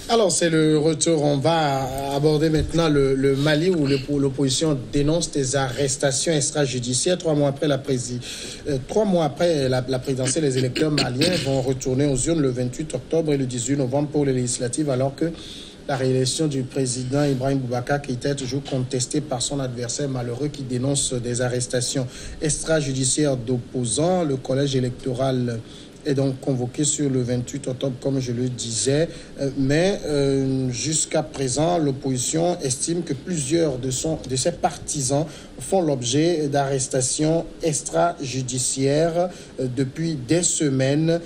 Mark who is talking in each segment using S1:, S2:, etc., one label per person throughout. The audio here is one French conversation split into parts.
S1: Alors, c'est le retour. On va aborder maintenant le Mali où l'opposition dénonce des arrestations extrajudiciaires. 3 mois après la présidentielle, les électeurs maliens vont retourner aux urnes le 28 octobre et le 18 novembre pour les législatives, alors que la réélection du président Ibrahim Boubacar Keïta est toujours contestée par son adversaire malheureux qui dénonce des arrestations extrajudiciaires d'opposants. Le collège électoral est donc convoqué sur le 28 octobre, comme je le disais. Mais jusqu'à présent, l'opposition estime que plusieurs de ses partisans font l'objet d'arrestations extrajudiciaires depuis des semaines.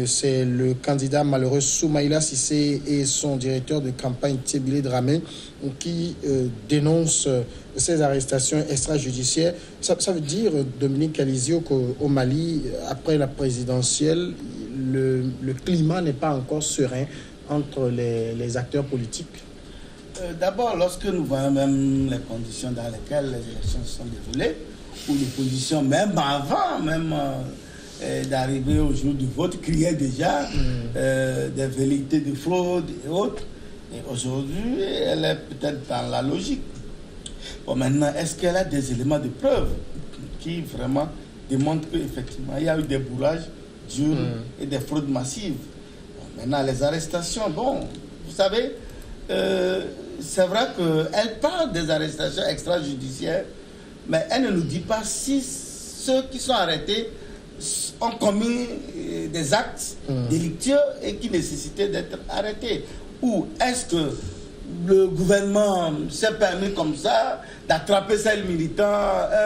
S1: C'est le candidat malheureux Soumaïla Cissé et son directeur de campagne Tébile Dramé qui dénoncent ces arrestations extrajudiciaires. Ça veut dire, Dominique Alizio, qu'au Mali, après la présidentielle, le climat n'est pas encore serein entre les acteurs politiques.
S2: D'abord, lorsque nous voyons même les conditions dans lesquelles les élections se sont déroulées, où l'opposition, même avant d'arriver au jour du vote, criait déjà des velléités de fraude et autres. Et aujourd'hui, elle est peut-être dans la logique. Bon, maintenant, est-ce qu'elle a des éléments de preuve qui vraiment démontrent qu'effectivement, il y a eu des bourrages durs et des fraudes massives? Bon, maintenant, les arrestations, bon, vous savez, c'est vrai qu'elle parle des arrestations extrajudiciaires, mais elle ne nous dit pas si ceux qui sont arrêtés ont commis des actes délictueux et qui nécessitaient d'être arrêtés. Ou est-ce que le gouvernement s'est permis comme ça d'attraper ces militants,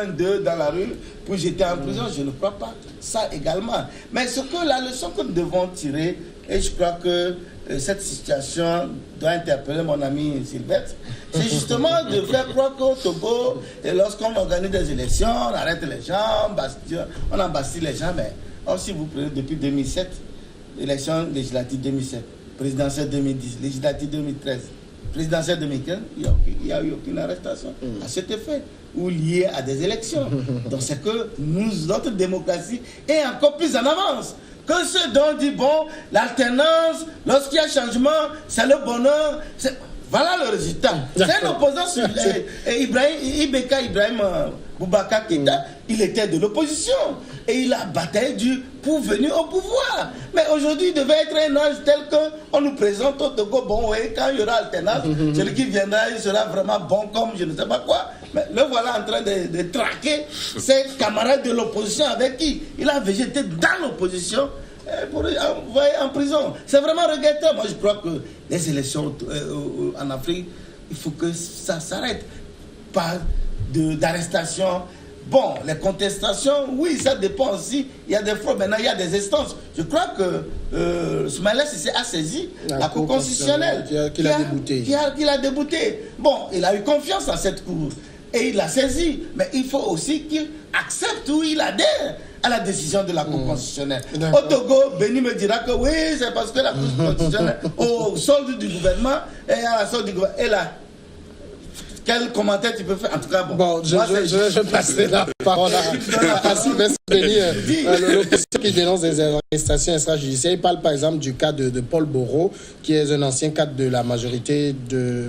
S2: 1, 2, dans la rue pour jeter en prison? Je ne crois pas. Ça également. Mais ce que la leçon que nous devons tirer, et je crois que cette situation doit interpeller mon ami Sylvestre, c'est justement de faire croire qu'au Togo, et lorsqu'on organise des élections, on arrête les gens, on embastille les gens. Mais si vous prenez depuis 2007, élection législative 2007, présidentielle 2010, législative 2013, présidentielle 2015, il n'y a eu aucune arrestation à cet effet ou liée à des élections. Donc c'est que notre démocratie est encore plus en avance que ceux dont on dit, bon, l'alternance, lorsqu'il y a changement, c'est le bonheur. Voilà le résultat. C'est un opposant sur Ibrahim Boubacar Keïta, il était de l'opposition et il a bataillé pour venir au pouvoir. Mais aujourd'hui, il devait être un âge tel qu'on nous présente au Togo, bon, oui, quand il y aura alternance, celui qui viendra, il sera vraiment bon comme je ne sais pas quoi. Mais le voilà en train de traquer ses camarades de l'opposition avec qui il a végété dans l'opposition pour envoyer en prison. C'est vraiment regrettable. Moi, je crois que les élections en Afrique, il faut que ça s'arrête. Pas d'arrestation. Bon, les contestations, oui, ça dépend aussi. Il y a des fraudes. Maintenant, il y a des instances. Je crois que Soumaïla Cissé a saisi la Cour constitutionnelle qui l'a débouté. Bon, il a eu confiance en cette Cour et il l'a saisi. Mais il faut aussi qu'il accepte ou il adhère à la décision de la Cour constitutionnelle. Au Togo, Béni me dira que oui, c'est parce que la Cour constitutionnelle, au solde du gouvernement, et à la solde du gouvernement, et là, quel commentaire tu peux faire? En tout cas,
S1: bon je passerai la parole à Sylvestre Béni, l'opposition qui dénonce des arrestations extrajudiciaires. Il parle par exemple du cas de Paul Boro, qui est un ancien cadre de la majorité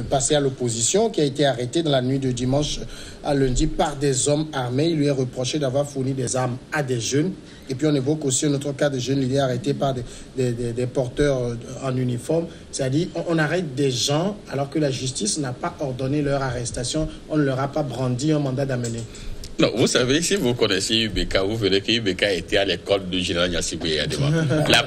S1: passé à l'opposition, qui a été arrêté dans la nuit de dimanche à lundi par des hommes armés. Il lui est reproché d'avoir fourni des armes à des jeunes. Et puis on évoque aussi un autre cas de jeune leader arrêté par des porteurs en uniforme. C'est-à-dire on arrête des gens alors que la justice n'a pas ordonné leur arrestation. On ne leur a pas brandi un mandat d'amener.
S3: Non, vous savez, si vous connaissez UBK, vous verrez que UBK était à l'école du général Yassibou Yadema. La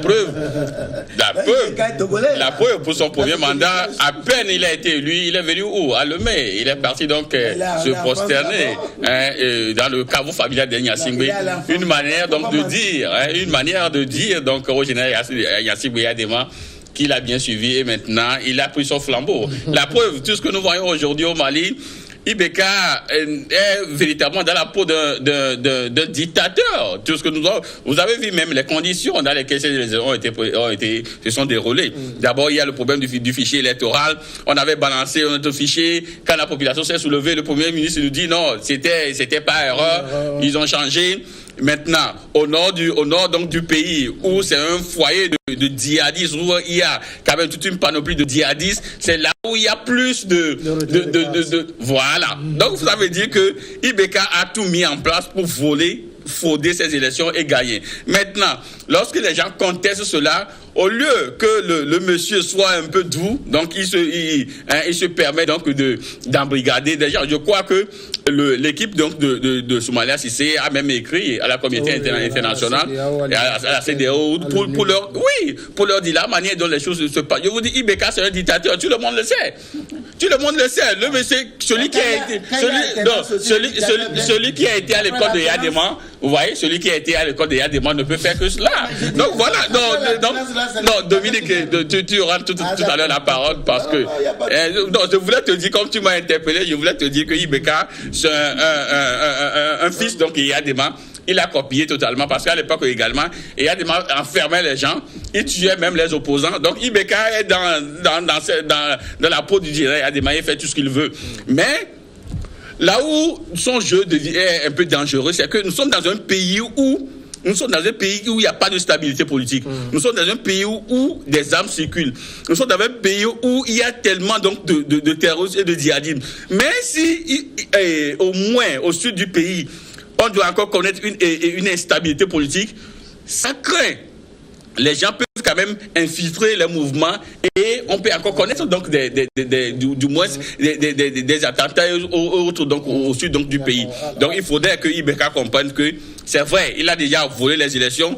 S3: preuve pour son premier mandat, à peine il a été élu, il est venu où? À Lemay. Il est parti donc se prosterner dans le caveau familial de Yassibou. Une manière donc de dire donc au général Yassibou Yadema qu'il a bien suivi et maintenant il a pris son flambeau. La preuve, tout ce que nous voyons aujourd'hui au Mali, IBK est véritablement dans la peau d'un dictateur. Tout ce que vous avez vu même les conditions dans lesquelles ces élections se sont déroulées. D'abord, il y a le problème du fichier électoral. On avait balancé notre fichier. Quand la population s'est soulevée, le Premier ministre nous dit non, c'était pas erreur. Ils ont changé. maintenant, au nord donc du pays, où c'est un foyer de djihadistes, où il y a quand même toute une panoplie de djihadistes, c'est là où il y a plus de voilà. Donc, ça veut dire que IBK a tout mis en place pour frauder ces élections et gagner. Maintenant, lorsque les gens contestent cela, au lieu que le monsieur soit un peu doux, donc il se permet donc d'embrigader des gens. Je crois que l'équipe donc de Soumaïla Cissé a même écrit à la communauté internationale, à la CEDEAO, pour leur dire la manière dont les choses se passent. Je vous dis, IBK c'est un dictateur, tout le monde le sait. Tout le monde le sait. Le monsieur, celui qui a été à l'école de Yadema, vous voyez, celui qui a été à l'école de Yadema ne peut faire que cela. Donc voilà. Non, Dominique, tu auras tout à l'heure la parole parce que je voulais te dire, comme tu m'as interpellé, je voulais te dire que IBK c'est un fils donc Yadema. Il a copié totalement parce qu'à l'époque également, Yadema enfermait les gens, il tuait même les opposants. Donc IBK est dans la peau du dirigeant Yadema, il fait tout ce qu'il veut. Mais là où son jeu est un peu dangereux, c'est que nous sommes dans un pays où il n'y a pas de stabilité politique. Nous sommes dans un pays où des armes circulent. Nous sommes dans un pays où il y a tellement donc de terroristes et de djihadisme. Mais si au moins au sud du pays, on doit encore connaître une instabilité politique, ça craint. Les gens peuvent quand même infiltrer les mouvements et on peut encore connaître donc du moins des attentats autour donc au sud donc du pays. Donc il faudrait que IBK comprenne que c'est vrai, il a déjà volé les élections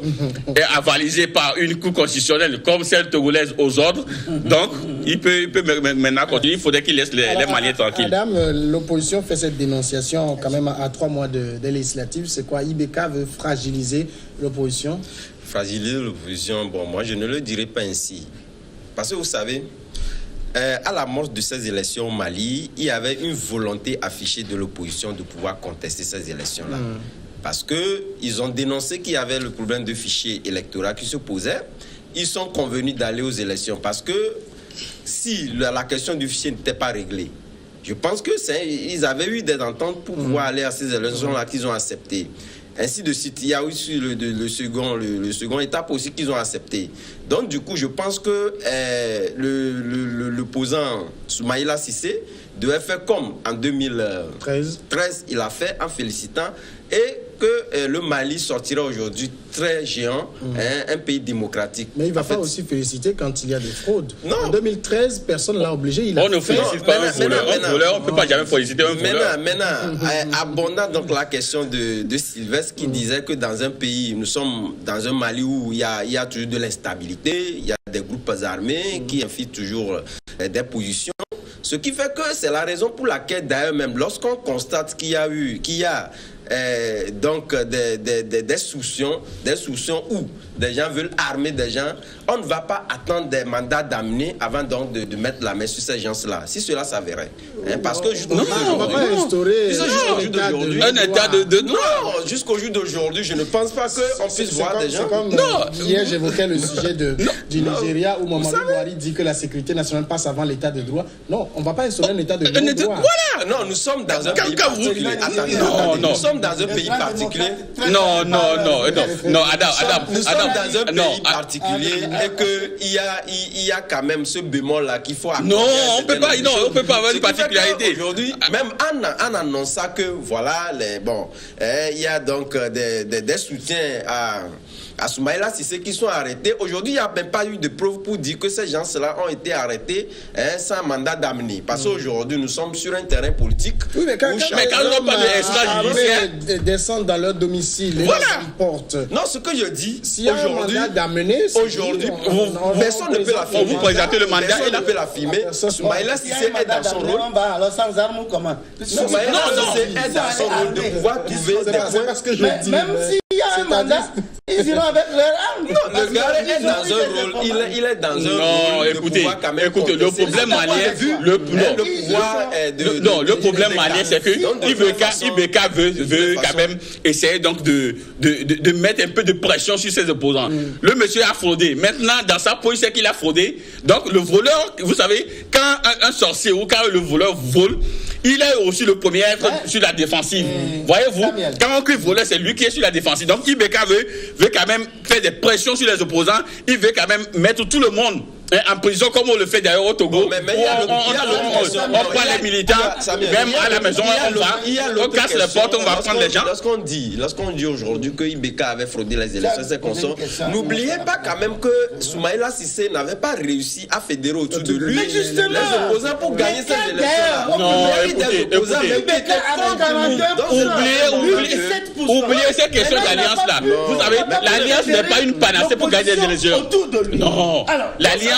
S3: et avalisé par une cour constitutionnelle comme celle togolaise aux ordres. Donc il peut maintenant continuer. Il faudrait qu'il laisse les Maliens tranquilles.
S1: Madame, l'opposition fait cette dénonciation quand même à 3 mois de législatives. C'est quoi? IBK veut fragiliser l'opposition?
S4: Fragiliser l'opposition, bon, moi je ne le dirais pas ainsi. Parce que vous savez, à l'amorce de ces élections au Mali, il y avait une volonté affichée de l'opposition de pouvoir contester ces élections-là. Parce qu'ils ont dénoncé qu'il y avait le problème de fichier électoral qui se posait. Ils sont convenus d'aller aux élections parce que si la question du fichier n'était pas réglée, je pense qu'ils avaient eu des ententes pour pouvoir aller à ces élections-là qu'ils ont acceptées. Ainsi de suite, il y a aussi le second étape aussi qu'ils ont accepté. Donc du coup, je pense que l'opposant Soumaïla Cissé devait faire comme en 2013, il a fait en félicitant et que le Mali sortira aujourd'hui très géant, un pays démocratique.
S1: Mais il va pas aussi féliciter quand il y a des fraudes. Non. En 2013, personne ne l'a obligé.
S3: On ne félicite pas un voleur. On ne peut pas jamais féliciter un voleur.
S4: Maintenant, abondant donc la question de Sylvestre qui disait que dans un pays, nous sommes dans un Mali où il y a toujours de l'instabilité, il y a des groupes armés qui infiltrent toujours des positions. Ce qui fait que c'est la raison pour laquelle, d'ailleurs, même lorsqu'on constate qu'il y a donc des soupçons où des gens veulent armer des gens, on ne va pas attendre des mandats d'amener avant donc de mettre la main sur ces gens-là. Si cela s'avérait. Parce que jusqu'au jour d'aujourd'hui, je ne pense pas qu'on puisse voir des gens.
S1: Hier, j'évoquais le sujet du Nigeria où Mamadou Buhari dit que la sécurité nationale passe avant l'état de droit. Non, on ne va pas instaurer un état de droit.
S4: Voilà. Non, nous sommes dans un pays particulier. Nous sommes dans un pays particulier.
S3: Non, Adam.
S4: Nous sommes dans un pays particulier et qu'il y a quand même ce bémol-là qu'il faut accorder.
S3: Non, on peut pas avoir une particularité.
S4: Aujourd'hui, même en annonçant que voilà, il y a donc des soutiens à Soumaïla Cissé qui sont arrêtés. Aujourd'hui, il n'y a même pas eu de preuves pour dire que ces gens-là ont été arrêtés sans mandat d'amener. Parce qu'aujourd'hui, nous sommes sur un terrain politique.
S1: Oui, mais quand on parle de descendre dans leur domicile,
S4: voilà.
S1: Importe.
S4: Non, ce que je dis,
S1: aujourd'hui,
S4: personne ne peut la filmer.
S3: Vous présentez le mandat,
S4: personne ne peut la filmer. Soumaïla Cissé est dans son rôle.
S2: Alors, sans armes, comment?
S4: Soumaïla Cissé est dans son rôle de pouvoir trouver des points.
S2: Même s'il y a un mandat, ils iront avec leur arme.
S4: Non, le gars est dans un rôle. Il est dans un rôle.
S3: Écoutez, le problème malien, le problème malien, c'est que IBK veut quand même essayer donc de mettre un peu de pression sur ses opposants. Le monsieur a fraudé. Maintenant, dans sa poche, c'est qu'il a fraudé. Donc, le voleur, vous savez, quand un sorcier ou quand le voleur vole, il est aussi le premier à être sur la défensive. Voyez-vous, quand on crie voler, c'est lui qui est sur la défensive. Donc Ibeka veut quand même faire des pressions sur les opposants. Il veut quand même mettre tout le monde en prison, comme on le fait d'ailleurs au Togo. On prend les militants, même à la maison, on casse les portes, on va prendre les gens.
S4: Lorsqu'on dit aujourd'hui que Ibeka avait fraudé les élections, c'est qu'on sort. N'oubliez pas quand même que Soumaïla Cissé n'avait pas réussi à fédérer autour de lui les opposants pour gagner ces élections.
S3: Non, écoutez, oubliez ces questions d'alliance-là. Vous savez, l'alliance n'est pas une panacée pour gagner des élections. Non, l'alliance,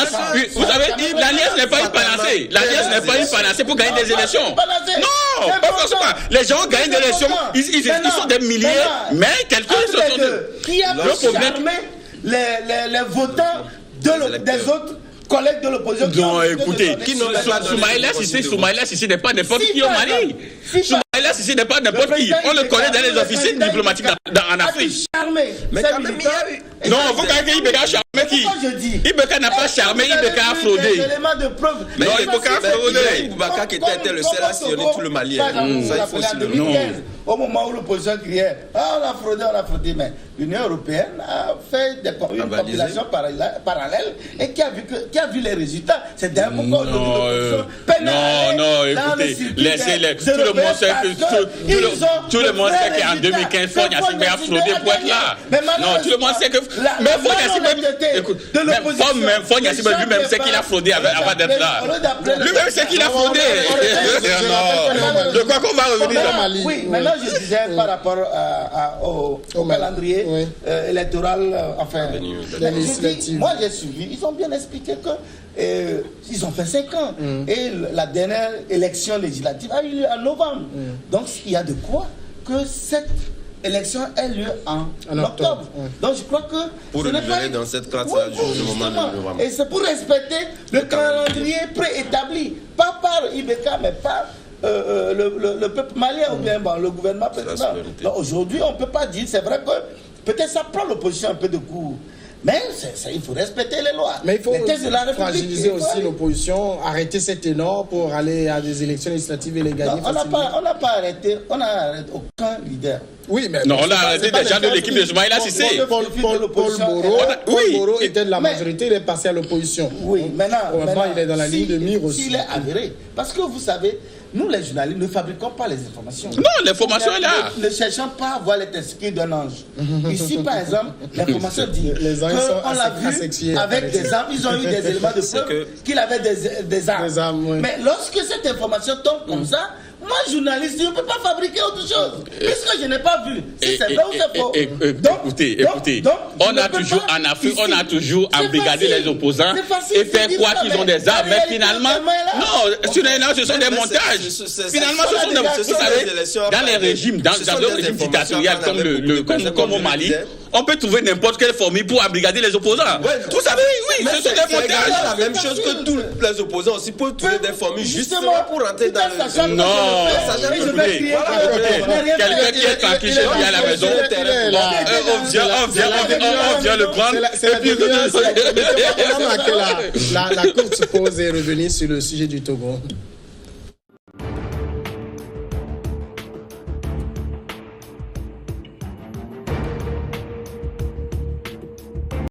S3: vous savez, l'alliance n'est pas une panacée. L'alliance n'est pas une panacée pour gagner des élections. Non, pas forcément. Les gens gagnent des élections, ils sont des milliers, mais quelqu'un se sont de...
S2: Qui a charmé les votants des autres collègues de l'opposition.
S3: Non, écoutez, Soumaïla Cissé n'est pas n'importe qui au Mali. Soumaïla Cissé n'est pas n'importe qui. On le connaît dans les officines diplomatiques en Afrique.
S2: Mais quand même,
S3: non, vous croyez qu'Ibeka a charmé qui? Ibeka n'a pas charmé, Ibeka a fraudé.
S4: Mais Ibeka a fraudé. Boubacar qui était le seul à sillonner tout le Mali. Ça, il faut aussi le dire.
S2: Au moment où l'opposition criait, on a fraudé, mais l'Union européenne a fait une compilation parallèle et qui a vu les résultats. C'est d'un pourquoi
S3: non, écoutez, laissez-les. Tout le monde sait qu'en 2015, Faure Gnassingbé a fraudé pour être là. Non, tout le monde sait que. Mais Faure Gnassingbé lui-même sait qu'il a fraudé avant d'être là. Lui-même sait qu'il a fraudé. De quoi qu'on va revenir dans Mali?
S2: Oui, maintenant je disais par rapport au calendrier électoral, enfin, moi j'ai suivi, ils ont bien expliqué que ils ont fait 5 ans et la dernière élection législative a eu lieu en novembre. Donc il y a de quoi que cette élection ait lieu en octobre. Donc je crois que
S4: pour renouveler dans cette classe-là du moment de novembre.
S2: Et c'est pour respecter le calendrier préétabli, pas par Ibeka, mais par le peuple malien ou bien le gouvernement précédent. Aujourd'hui, on ne peut pas dire, c'est vrai que peut-être ça prend l'opposition un peu de cours. Mais il faut respecter les lois.
S1: Mais il faut fragiliser aussi l'opposition, arrêter cet élan pour aller à des élections législatives et les gagner.
S2: On n'a pas arrêté, on n'a arrêté aucun leader.
S3: Oui, mais non, on a arrêté des gens de l'équipe de Soumaïla Cissé.
S1: Paul Moreau était de la majorité, il est passé à l'opposition.
S2: Oui, maintenant
S1: il est dans la ligne de mire aussi.
S2: S'il est avéré, parce que vous savez, nous les journalistes ne fabriquons pas les informations.
S3: Non, l'information est là.
S2: Ne cherchons pas à voir les testicules d'un ange. Ici, par exemple, l'information dit
S1: qu'on
S2: l'a vu avec des armes, ils ont eu des éléments de preuve qu'il avait des armes. Mais lorsque cette information tombe comme ça, moi, journaliste, je ne peux pas fabriquer autre chose. Puisque je n'ai pas vu. Si c'est vrai ou c'est faux.
S3: Écoutez. On a toujours, en Afrique, on a toujours embrigadé les opposants et fait croire qu'ils ont des armes. Mais finalement, non, ce sont des montages. Finalement, ce sont des montages. Vous savez, dans les régimes, dans le régime dictatorial comme au Mali, on peut trouver n'importe quelle formule pour embrigader les opposants. Vous savez, oui, ce sont des montages.
S4: C'est la même chose que tous les opposants aussi pour trouver des formules justement pour rentrer dans le...
S3: Non, quelqu'un qui est tranquille chez lui à la maison, on vient le prendre.
S1: La courte pause et revenir sur le sujet du Togo.